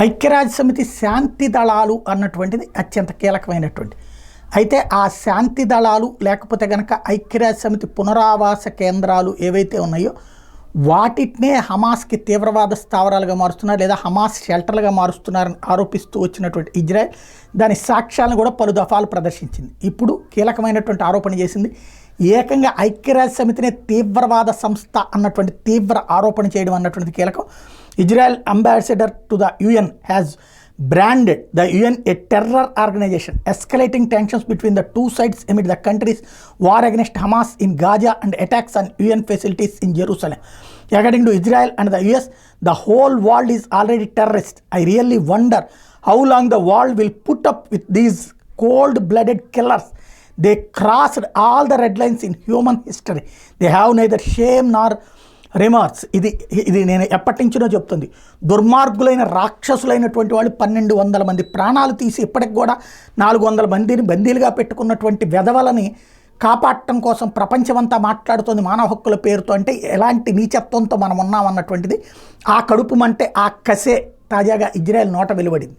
ఐక్యరాజ్య సమితి శాంతి దళాలు అన్నటువంటిది అత్యంత కీలకమైనటువంటి. అయితే ఆ శాంతి దళాలు లేకపోతే కనుక ఐక్యరాజ్య సమితి పునరావాస కేంద్రాలు ఏవైతే ఉన్నాయో వాటినే హమాస్కి తీవ్రవాద స్థావరాలుగా మారుస్తున్నారు, లేదా హమాస్ షెల్టర్లుగా మారుస్తున్నారని ఆరోపిస్తూ వచ్చినటువంటి ఇజ్రాయెల్ దాని సాక్ష్యాలను కూడా పలు దఫాలు ప్రదర్శించింది. ఇప్పుడు కీలకమైనటువంటి ఆరోపణ చేసింది, ఏకంగా ఐక్యరాజ్య సమితినే తీవ్రవాద సంస్థ అన్నటువంటి తీవ్ర ఆరోపణ చేయడం అన్నటువంటిది కీలకం. Israel ambassador to the UN has branded the UN a terror organization, escalating tensions between the two sides amid the country's war against Hamas in Gaza and attacks on UN facilities in Jerusalem. According to Israel and the US, the whole world is already terrorist. I really wonder how long the world will put up with these cold-blooded killers. They crossed all the red lines in human history. They have neither shame nor remarks. ఇది నేను ఎప్పటి నుంచినో చెప్తుంది. దుర్మార్గులైన రాక్షసులైనటువంటి వాళ్ళు 1200 మంది ప్రాణాలు తీసి ఇప్పటికి కూడా 400 మందిని బందీలుగా పెట్టుకున్నటువంటి వెధవలని కాపాడటం కోసం ప్రపంచమంతా మాట్లాడుతుంది మానవ హక్కుల పేరుతో. అంటే ఎలాంటి నీచత్వంతో మనం ఉన్నామన్నటువంటిది ఆ కడుపు మంటే ఆ కసే తాజాగా ఇజ్రాయెల్ నోట వెలువడింది.